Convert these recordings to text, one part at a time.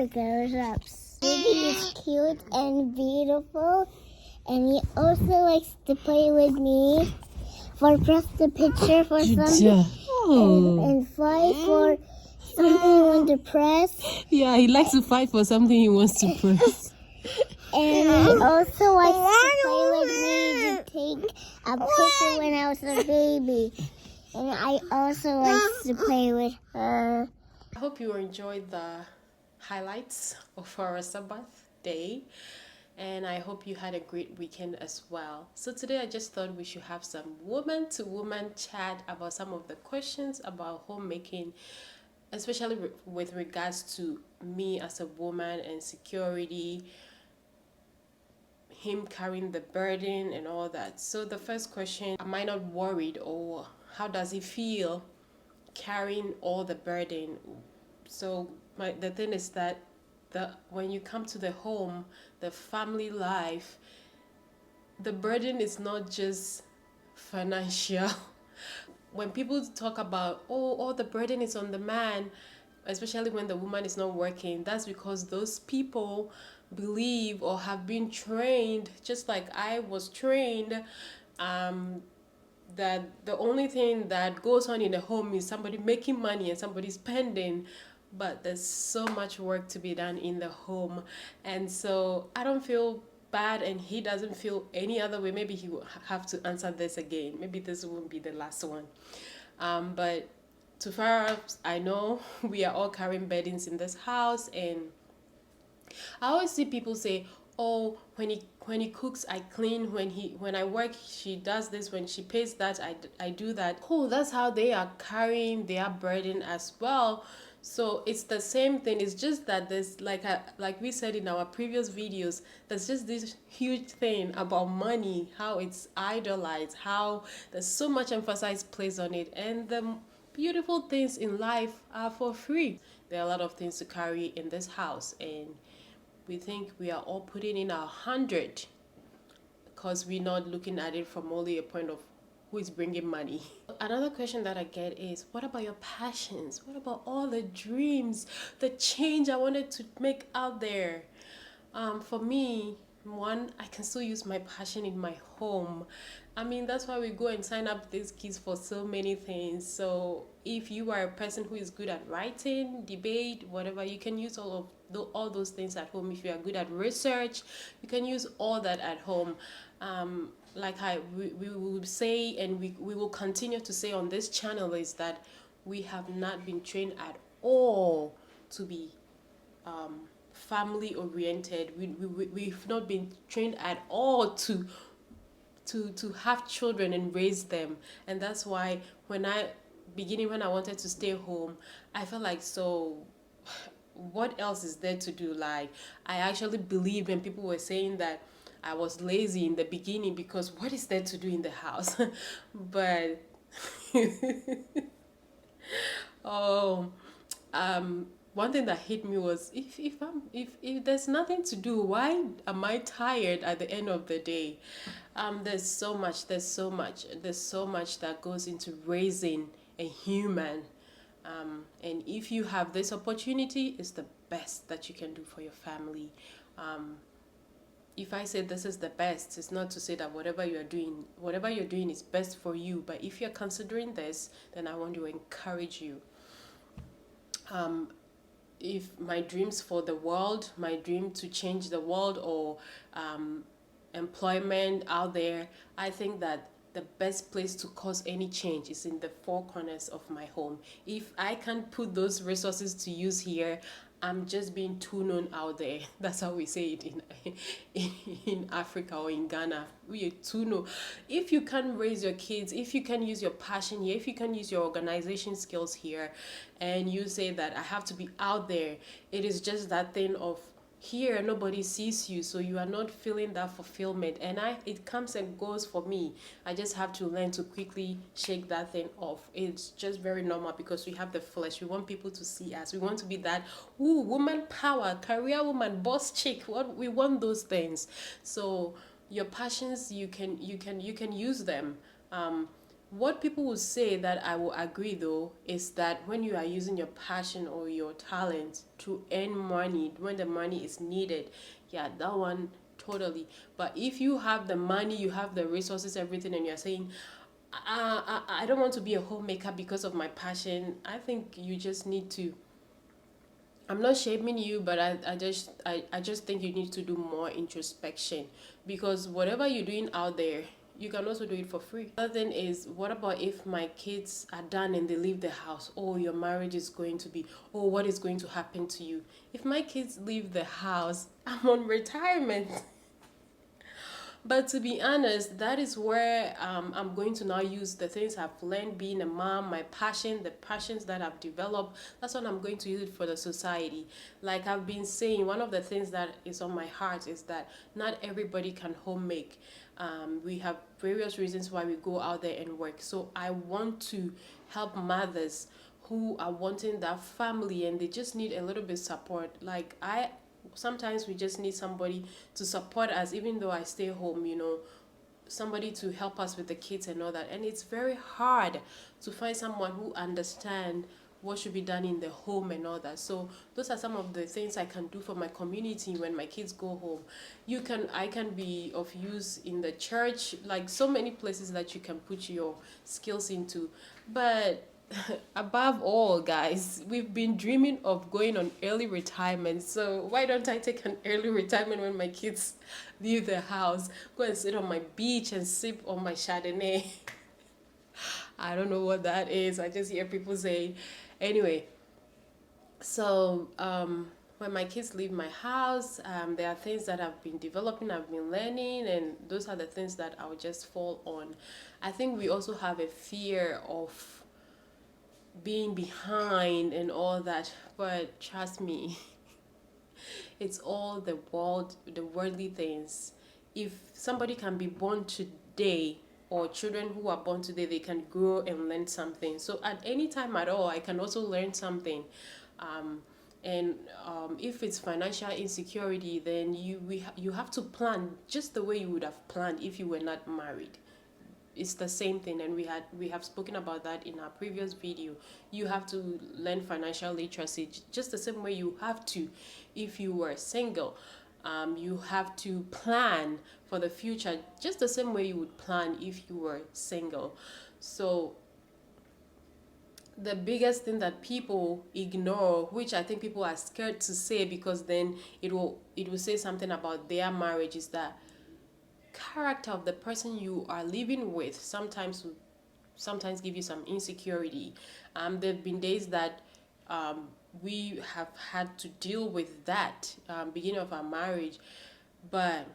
never grows up. Baby is cute and beautiful, and he also likes to play with me, for press the picture for something, and fight for something he wants to press. Yeah, he likes to fight for something he wants to press. And he also likes to play with me to take a picture when I was a baby. And I also like to play with her. I hope you enjoyed the highlights of our Sabbath day, and I hope you had a great weekend as well. So today I just thought we should have some woman-to-woman chat about some of the questions about homemaking, especially with regards to me as a woman and security, him carrying the burden and all that. So the first question, am I not worried, or how does he feel carrying all the burden? So the thing is that when you come to the home, the family life, the burden is not just financial. When people talk about, all the burden is on the man, especially when the woman is not working, that's because those people believe or have been trained, just like I was trained, that the only thing that goes on in the home is somebody making money and somebody spending. But there's so much work to be done in the home. And so I don't feel bad, and he doesn't feel any other way. Maybe he will have to answer this again. Maybe this won't be the last one. But so far as I know, we are all carrying burdens in this house. And I always see people say, oh, when he cooks, I clean. When I work, she does this. When she pays that, I do that. Cool, that's how they are carrying their burden as well. So it's the same thing. It's just that there's like we said in our previous videos, there's just this huge thing about money, how it's idolized, how there's so much emphasis placed on it, and the beautiful things in life are for free. There are a lot of things to carry in this house, and we think we are all putting in 100 because we're not looking at it from only a point of who is bringing money. Another question that I get is, what about your passions? What about all the dreams, the change I wanted to make out there? For me, one, I can still use my passion in my home. I mean, that's why we go and sign up these kids for so many things. So if you are a person who is good at writing, debate, whatever, you can use all those things at home. If you are good at research, you can use all that at home. Like we will say, and we will continue to say on this channel, is that we have not been trained at all to be family oriented. We've not been trained at all to have children and raise them. And that's why when I wanted to stay home, I felt like, so what else is there to do? Like, I actually believed when people were saying that I was lazy in the beginning, because what is there to do in the house? But one thing that hit me was, if there's nothing to do, why am I tired at the end of the day? There's so much that goes into raising a human. And if you have this opportunity, it's the best that you can do for your family. If I say this is the best, it's not to say that whatever you're doing is best for you. But if you're considering this, then I want to encourage you. If my dreams for the world, my dream to change the world, or employment out there, I think that the best place to cause any change is in the four corners of my home. If I can't put those resources to use here, I'm just being too known out there. That's how we say it in Africa or in Ghana. We are too known. If you can raise your kids, if you can use your passion here, if you can use your organization skills here, and you say that I have to be out there, it is just that thing of, here nobody sees you, so you are not feeling that fulfillment. And it comes and goes for me. I just have to learn to quickly shake that thing off. It's just very normal, because we have the flesh. We want people to see us. We want to be that woman power, career woman, boss chick. We want those things. So your passions, you can use them. What people will say that I will agree though is that when you are using your passion or your talent to earn money when the money is needed, yeah, that one totally. But if you have the money, you have the resources, everything, and you're saying, I don't want to be a homemaker because of my passion, I think you just need to. I'm not shaming you, but I just think you need to do more introspection, because whatever you're doing out there, you can also do it for free. Other thing is, what about if my kids are done and they leave the house? Oh, your marriage is going to be, oh, what is going to happen to you? If my kids leave the house, I'm on retirement. But to be honest, that is where I'm going to now use the things I've learned being a mom, my passion, the passions that I've developed. That's what I'm going to use it for the society. Like I've been saying, one of the things that is on my heart is that not everybody can home make. We have various reasons why we go out there and work. So I want to help mothers who are wanting that family and they just need a little bit support. Like I sometimes we just need somebody to support us, even though I stay home, somebody to help us with the kids and all that. And it's very hard to find someone who understand what should be done in the home and all that. So those are some of the things I can do for my community when my kids go home. I can be of use in the church, like so many places that you can put your skills into. But above all, guys, we've been dreaming of going on early retirement. So why don't I take an early retirement when my kids leave the house? Go and sit on my beach and sip on my Chardonnay. I don't know what that is. I just hear people say. Anyway, so when my kids leave my house, there are things that I've been developing, I've been learning, and those are the things that I'll just fall on. I think we also have a fear of being behind and all that, but trust me, it's all the worldly things. If somebody can be born today, or children who are born today, they can grow and learn something. So at any time at all, I can also learn something. um, and if it's financial insecurity, then you have to plan just the way you would have planned if you were not married. It's the same thing, and we have spoken about that in our previous video. You have to learn financial literacy just the same way you have to if you were single. You have to plan for the future just the same way you would plan if you were single. So the biggest thing that people ignore, which I think people are scared to say because then it will say something about their marriage, is that character of the person you are living with sometimes give you some insecurity. There have been days that we have had to deal with that beginning of our marriage, but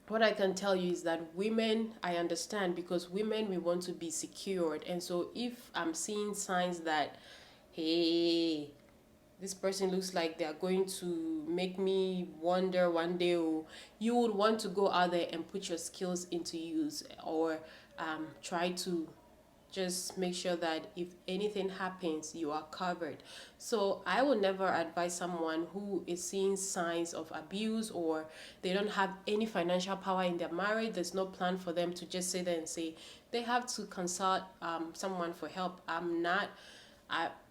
what I can tell you is that women, I understand, because women, we want to be secured. And so if I'm seeing signs that, hey, this person looks like they are going to make me wonder one day, oh, you would want to go out there and put your skills into use, or try to just make sure that if anything happens, you are covered. So I will never advise someone who is seeing signs of abuse, or they don't have any financial power in their marriage, there's no plan for them, to just sit there and say they have to consult someone for help.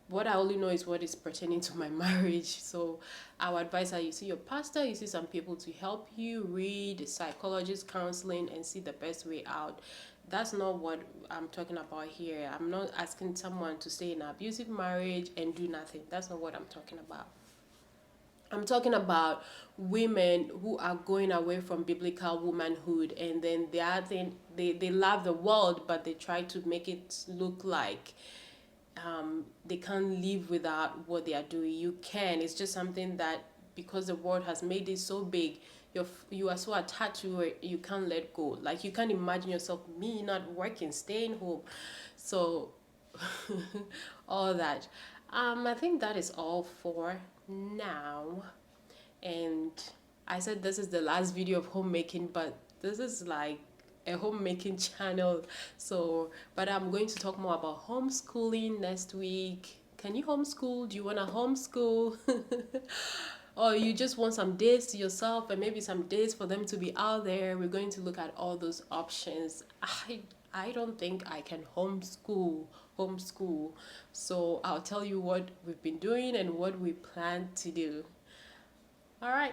What I only know is what is pertaining to my marriage. So I would advise that you see your pastor, you see some people to help you, read psychologist counseling, and see the best way out. That's not what I'm talking about here. I'm not asking someone to stay in an abusive marriage and do nothing. That's not what I'm talking about. I'm talking about women who are going away from biblical womanhood, and then they love the world, but they try to make it look like they can't live without what they are doing. You can. It's just something that, because the world has made it so big, you are so attached to it, you can't let go. Like, you can't imagine yourself, me not working, staying home. So all that. I think that is all for now. And I said this is the last video of homemaking, but this is like a homemaking channel. So, but I'm going to talk more about homeschooling next week. Can you homeschool? Do you want to homeschool? Or you just want some days to yourself and maybe some days for them to be out there? We're going to look at all those options. I don't think I can homeschool. So I'll tell you what we've been doing and what we plan to do. All right.